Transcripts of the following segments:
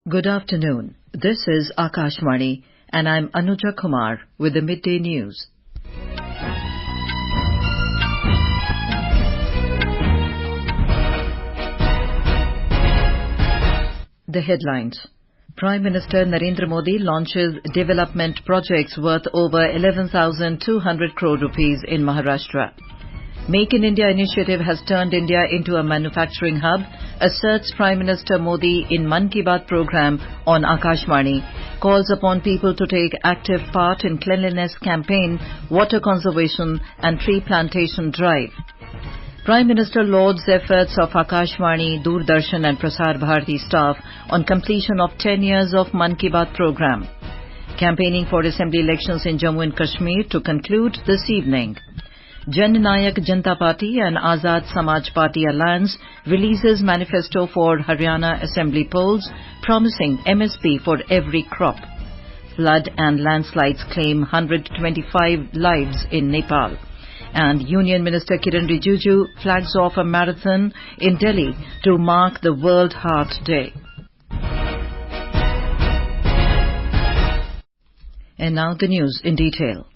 Good afternoon. This is Akashvani, and I'm Anuja Kumar with the midday news. The headlines. Prime Minister Narendra Modi launches development projects worth over 11,200 crore rupees in Maharashtra. Make in India initiative has turned India into a manufacturing hub, asserts Prime Minister Modi in Mann Ki Baat program on Akashvani, calls upon people to take active part in cleanliness campaign, water conservation and tree plantation drive. Prime Minister lauds efforts of Akashvani, Doordarshan and Prasar Bharati staff on completion of 10 years of Mann Ki Baat program. Campaigning for assembly elections in Jammu and Kashmir to conclude this evening. Jannayak Janta Party and Azad Samaj Party alliance releases manifesto for Haryana assembly polls promising MSP for every crop. Flood and landslides claim 125 lives in Nepal. And Union Minister Kiren Rijiju flags off a marathon in Delhi to mark the World Heart Day. And now the news in detail.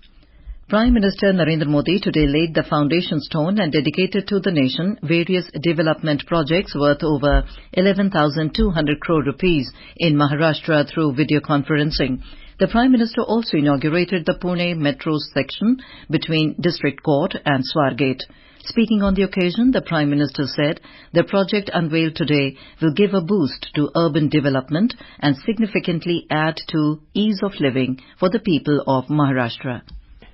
Prime Minister Narendra Modi today laid the foundation stone and dedicated to the nation various development projects worth over 11,200 crore rupees in Maharashtra through video conferencing. The Prime Minister also inaugurated the Pune Metro section between District Court and Swargate. Speaking on the occasion, the Prime Minister said the project unveiled today will give a boost to urban development and significantly add to ease of living for the people of Maharashtra.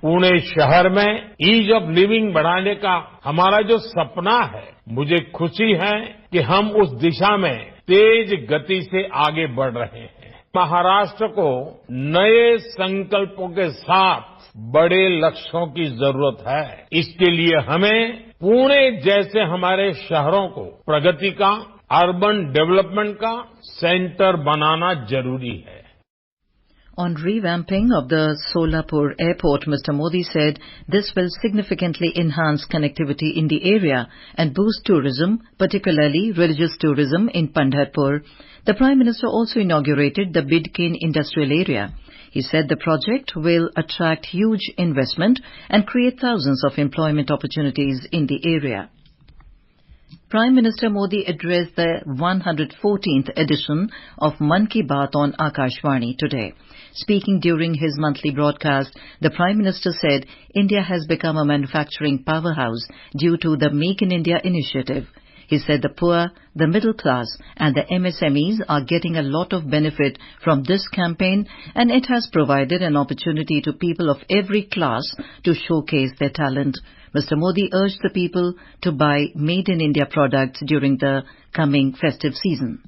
Pune शहर में ease of living बढ़ाने का हमारा जो सपना है, मुझे खुशी है कि हम उस दिशा में तेज गति से आगे बढ़ रहे हैं। महाराष्ट्र को नए संकल्पों के साथ बड़े लक्ष्यों की जरूरत है। इसके लिए हमें पुणे जैसे हमारे शहरों को प्रगति का, अर्बन डेवलपमेंट का सेंटर बनाना जरूरी है। On revamping of the Solapur airport, Mr. Modi said this will significantly enhance connectivity in the area and boost tourism, particularly religious tourism in Pandharpur. The Prime Minister also inaugurated the Bidkin industrial area. He said the project will attract huge investment and create thousands of employment opportunities in the area. Prime Minister Modi addressed the 114th edition of Mann Ki Baat on Akashvani today. Speaking during his monthly broadcast, the Prime Minister said India has become a manufacturing powerhouse due to the Make in India initiative. He said the poor, the middle class and the MSMEs are getting a lot of benefit from this campaign, and it has provided an opportunity to people of every class to showcase their talent. Mr. Modi urged the people to buy made in India products during the coming festive season.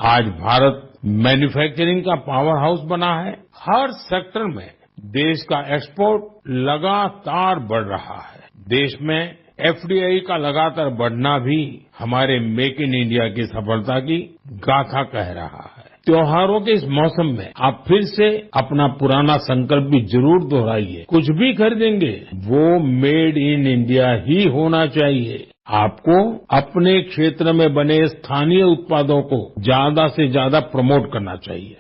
आज Bharat manufacturing का power house बना है। हर sector में देश का export लगातार बढ़ रहा है। देश में एफडीआई का लगातार बढ़ना भी हमारे मेक इन इंडिया की सफलता की गाथा कह रहा है। त्योहारों के इस मौसम में आप फिर से अपना पुराना संकल्प भी जरूर दोहराइए। कुछ भी खरीदेंगे वो मेड इन इंडिया ही होना चाहिए। आपको अपने क्षेत्र में बने स्थानीय उत्पादों को ज्यादा से ज्यादा प्रमोट करना चाहिए।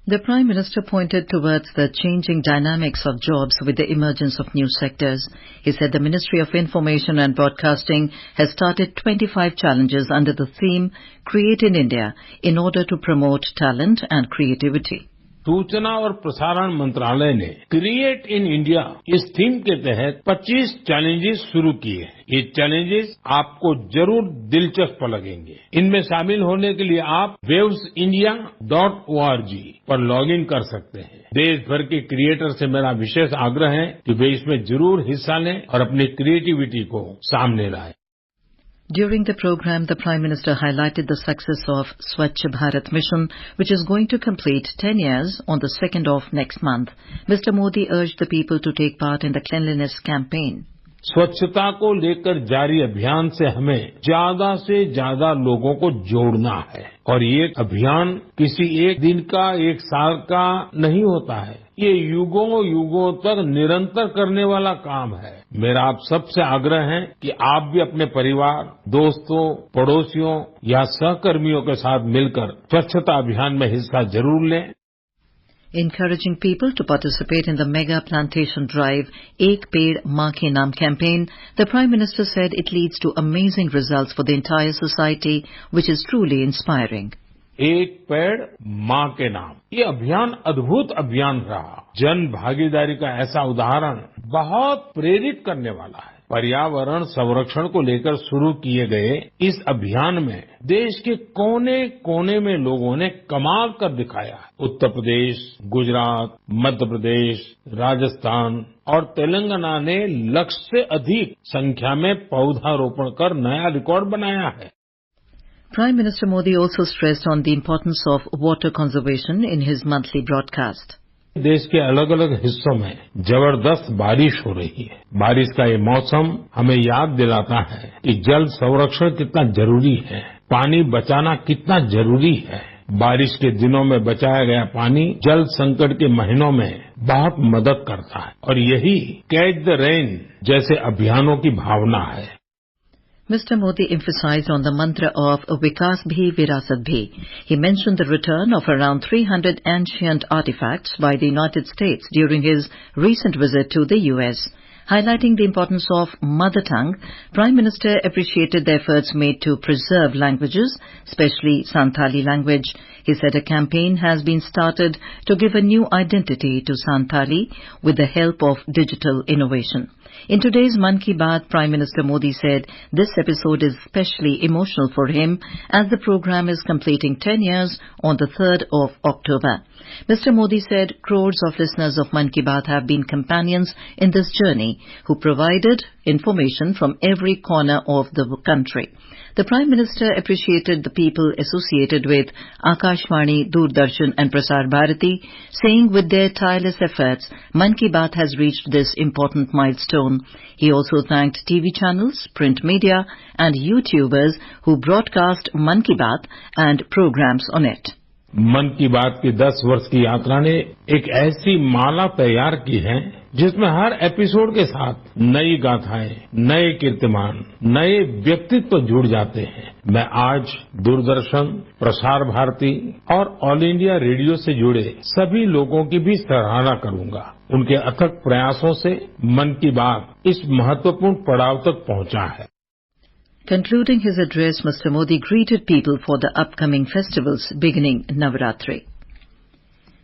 The Prime Minister pointed towards the changing dynamics of jobs with the emergence of new sectors. He said the Ministry of Information and Broadcasting has started 25 challenges under the theme Create in India in order to promote talent and creativity. सूचना और प्रसारण मंत्रालय ने create in India इस theme के तहत 25 challenges शुरू किए हैं। ये चैलेंजेस आपको जरूर दिलचस्प लगेंगे। इनमें शामिल होने के लिए आप wavesindia.org पर लॉगिन कर सकते हैं। देश भर के क्रिएटर से मेरा विशेष आग्रह है कि वे इसमें जरूर हिस्सा लें और अपनी क्रिएटिविटी को सामने लाएं। During the program, the Prime Minister highlighted the success of Swachh Bharat mission, which is going to complete 10 years on the 2nd of next month. Mr. Modi urged the people to take part in the cleanliness campaign. स्वच्छता को लेकर जारी अभियान से हमें ज्यादा से ज्यादा लोगों को जोड़ना है और ये अभियान किसी एक दिन का, एक साल का नहीं होता है। ये युगों युगों तक निरंतर करने वाला काम है। मेरा आप सबसे आग्रह है कि आप भी अपने परिवार, दोस्तों, पड़ोसियों या सहकर्मियों के साथ मिलकर स्वच्छता अभियान में हिस्सा जरूर लें। Encouraging people to participate in the mega plantation drive Ek Ped Maa Ke Naam campaign, the Prime Minister said it leads to amazing results for the entire society, which is truly inspiring. एक पेड़ माँ के नाम, ये अभियान अद्भुत अभियान रहा। जन भागीदारी का ऐसा उदाहरण बहुत प्रेरित करने वाला है। पर्यावरण संरक्षण को लेकर शुरू किए गए इस अभियान में देश के कोने कोने में लोगों ने कमाल कर दिखाया। उत्तर प्रदेश, गुजरात, मध्य प्रदेश, राजस्थान और तेलंगाना ने लक्ष्य से अधिक संख्या में पौधारोपण कर नया रिकॉर्ड बनाया है। Prime Minister Modi also stressed on the importance of water conservation in his monthly broadcast. देश के अलग अलग हिस्सों में जबरदस्त बारिश हो रही है। बारिश का ये मौसम हमें याद दिलाता है कि जल संरक्षण कितना जरूरी है, पानी बचाना कितना जरूरी है। बारिश के दिनों में बचाया गया पानी जल संकट के महीनों में बहुत मदद करता है और यही कैच द रेन जैसे अभियानों की भावना है। Mr. Modi emphasized on the mantra of Vikas Bhi Virasat Bhi. He mentioned the return of around 300 ancient artifacts by the United States during his recent visit to the US. Highlighting the importance of mother tongue, Prime Minister appreciated the efforts made to preserve languages, especially Santali language. He said a campaign has been started to give a new identity to Santali with the help of digital innovation. In today's Mann Ki Baat, Prime Minister Modi said this episode is especially emotional for him as the program is completing 10 years on the 3rd of October. Mr. Modi said crores of listeners of Mann Ki Baat have been companions in this journey who provided information from every corner of the country. The Prime Minister appreciated the people associated with Akashvani, Doordarshan and Prasar Bharati, saying with their tireless efforts, Mann Ki Baat has reached this important milestone. He also thanked TV channels, print media and YouTubers who broadcast Mann Ki Baat and programs on it. मन की बात की 10 वर्ष की यात्रा ने एक ऐसी माला तैयार की है जिसमें हर एपिसोड के साथ नई गाथाएं, नए कीर्तिमान, नए व्यक्तित्व जुड़ जाते हैं। मैं आज दूरदर्शन, प्रसार भारती और ऑल इंडिया रेडियो से जुड़े सभी लोगों की भी सराहना करूंगा। उनके अथक प्रयासों से मन की बात इस महत्वपूर्ण पड़ाव तक पहुंचा है। Concluding his address, Mr. Modi greeted people for the upcoming festivals beginning Navaratri.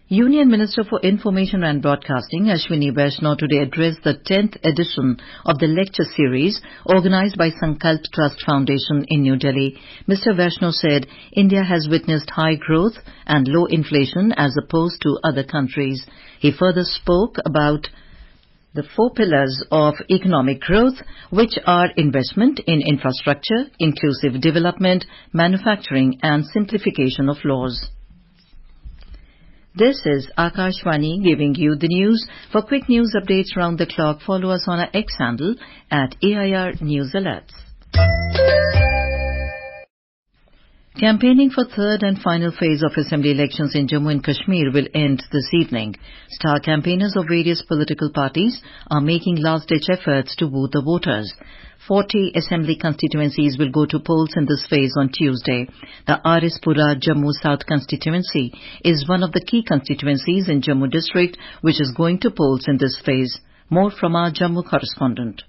Union Minister for Information and Broadcasting, Akashvani today addressed the 10th edition of the lecture series organized by Sankalp Trust Foundation in New Delhi. Mr. Vaishnaw said India has witnessed high growth and low inflation as opposed to other countries. He further spoke about the 4 pillars of economic growth, which are investment in infrastructure, inclusive development, manufacturing and simplification of laws. This is Akashvani giving you the news. For quick news updates round the clock, follow us on our X handle at AIR News Alerts. Campaigning for third and final phase of assembly elections in Jammu and Kashmir will end this evening. Star campaigners of various political parties are making last-ditch efforts to woo the voters. 40 assembly constituencies will go to polls in this phase on Tuesday. The Arispura Jammu South constituency is one of the key constituencies in Jammu district which is going to polls in this phase. More from our Jammu correspondent.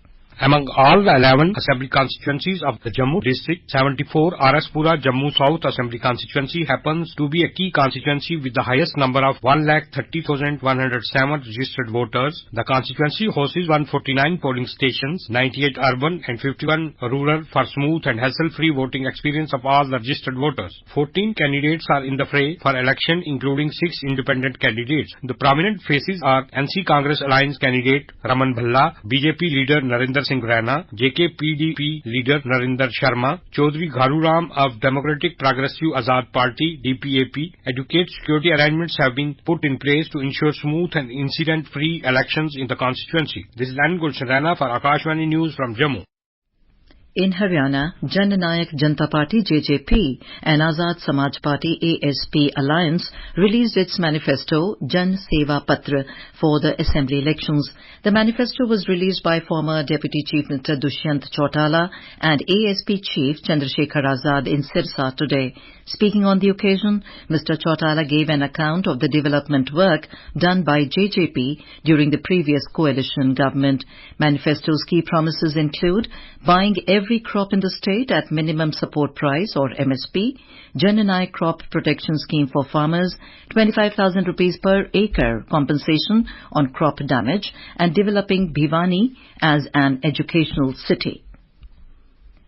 Among all the 11 assembly constituencies of the Jammu district, 74 Arispura Jammu South Assembly constituency happens to be a key constituency with the highest number of 1,30,107 registered voters. The constituency hosts 149 polling stations, 98 urban and 51 rural for smooth and hassle-free voting experience of all the registered voters. 14 candidates are in the fray for election, including 6 independent candidates. The prominent faces are NC Congress Alliance candidate Raman Bhalla, BJP leader Narendra Singh Raina, JK PDP leader Narendra Sharma, Chaudhry Gharuram of Democratic Progressive Azad Party DPAP, advocate security arrangements have been put in place to ensure smooth and incident-free elections in the constituency. This is Gulshan Raina for Akashvani News from Jammu. In Haryana, Jannayak Janta Party JJP and Azad Samaj Party ASP alliance released its manifesto Jan Seva Patra for the assembly elections. The manifesto was released by former Deputy Chief Minister Dushyant Chautala and ASP Chief Chandrasekhar Azad in Sirsa today. Speaking on the occasion, Mr. Chautala gave an account of the development work done by JJP during the previous coalition government. Manifesto's key promises include buying every crop in the state at minimum support price or MSP, Jannayak crop protection scheme for farmers, 25,000 rupees per acre compensation on crop damage, and developing Bhiwani as an educational city.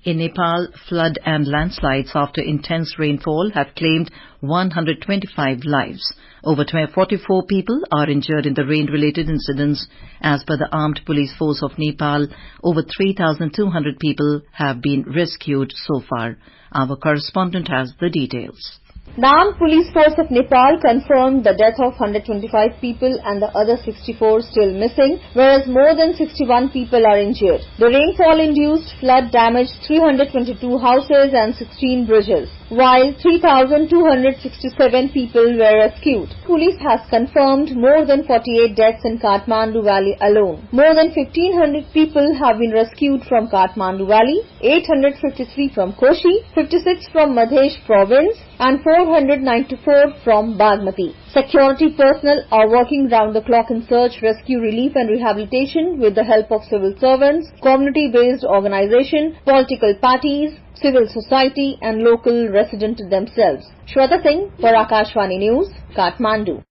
In Nepal, flood and landslides after intense rainfall have claimed 125 lives. Over 44 people are injured in the rain-related incidents. As per the Armed Police Force of Nepal, over 3,200 people have been rescued so far. Our correspondent has the details. The Armed Police Force of Nepal confirmed the death of 125 people and the other 64 still missing, whereas more than 61 people are injured. The rainfall-induced flood damaged 322 houses and 16 bridges, while 3,267 people were rescued. Police has confirmed more than 48 deaths in Kathmandu Valley alone. More than 1,500 people have been rescued from Kathmandu Valley, 853 from Koshi, 56 from Madhesh Province, and 494 from Bagmati. Security personnel are working round the clock in search, rescue, relief and rehabilitation with the help of civil servants, community-based organizations, political parties, civil society and local residents themselves. Shweta Singh for Akashvani News, Kathmandu.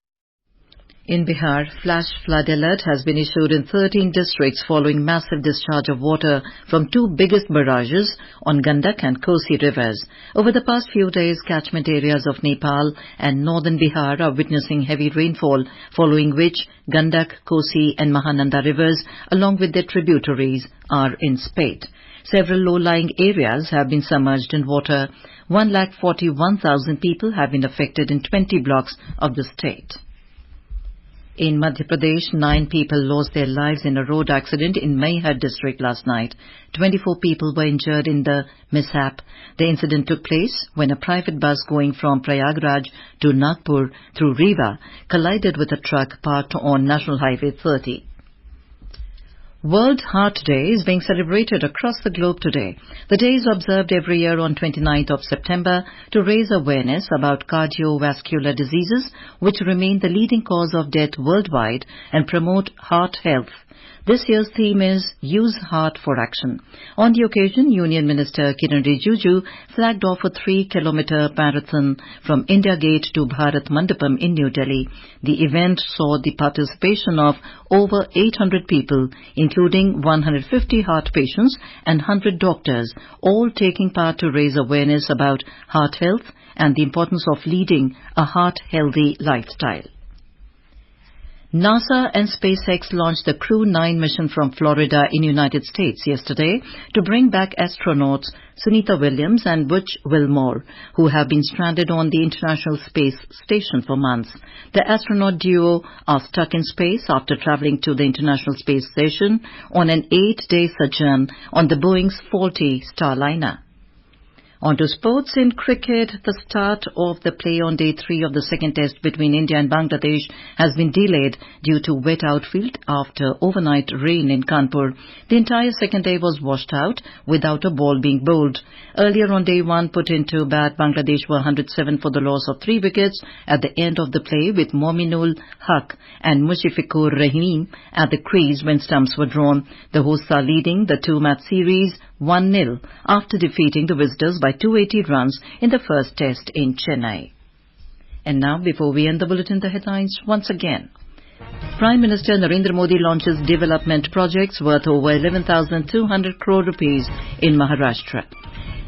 In Bihar, flash flood alert has been issued in 13 districts following massive discharge of water from two biggest barrages on Gandak and Kosi rivers. Over the past few days, catchment areas of Nepal and northern Bihar are witnessing heavy rainfall, following which Gandak, Kosi and Mahananda rivers, along with their tributaries, are in spate. Several low-lying areas have been submerged in water. 141,000 people have been affected in 20 blocks of the state. In Madhya Pradesh, 9 people lost their lives in a road accident in Maihar district last night. 24 people were injured in the mishap. The incident took place when a private bus going from Prayagraj to Nagpur through Rewa collided with a truck parked on National Highway 30. World Heart Day is being celebrated across the globe today. The day is observed every year on 29th of September to raise awareness about cardiovascular diseases, which remain the leading cause of death worldwide, and promote heart health. This year's theme is Use Heart for Action. On the occasion, Union Minister Kiren Rijiju flagged off a 3-kilometer marathon from India Gate to Bharat Mandapam in New Delhi. The event saw the participation of over 800 people, including 150 heart patients and 100 doctors, all taking part to raise awareness about heart health and the importance of leading a heart-healthy lifestyle. NASA and SpaceX launched the Crew 9 mission from Florida in United States yesterday to bring back astronauts Sunita Williams and Butch Wilmore, who have been stranded on the International Space Station for months. The astronaut duo are stuck in space after traveling to the International Space Station on an 8-day sojourn on the Boeing's faulty Starliner. On to sports. In cricket, the start of the play on day 3 of the second test between India and Bangladesh has been delayed due to wet outfield after overnight rain in Kanpur. The entire second day was washed out without a ball being bowled. Earlier on day 1 put into bat, Bangladesh were 107 for the loss of 3 wickets at the end of the play, with Mominul Haq and Mushifikur Rahim at the crease when stumps were drawn. The hosts are leading the 2-match series 1-0 after defeating the visitors by 280 runs in the first test in Chennai. And now, before we end the bulletin, the headlines once again. Prime Minister Narendra Modi launches development projects worth over 11,200 crore rupees in Maharashtra.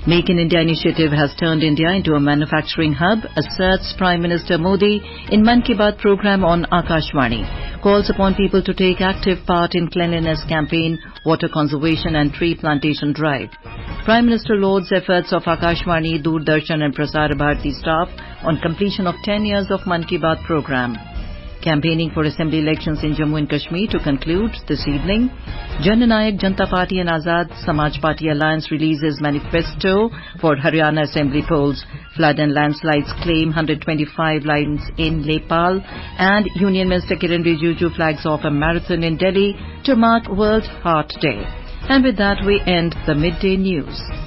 Make in India initiative has turned India into a manufacturing hub, asserts Prime Minister Modi in Mann Ki Baat program on Akashvani. calls upon people to take active part in cleanliness campaign, water conservation and tree plantation drive. Prime Minister lauds efforts of Akashvani, Doordarshan and Prasar Bharati staff on completion of 10 years of Mann Ki Baat program. Campaigning for assembly elections in Jammu and Kashmir to conclude this evening. Jannayak, Janta party and Azad Samaj party alliance releases manifesto for Haryana assembly polls. Flood and landslides claim 125 lives in Nepal. And Union Minister Kiren Rijiju flags off a marathon in Delhi to mark World Heart Day. And with that we end the midday news.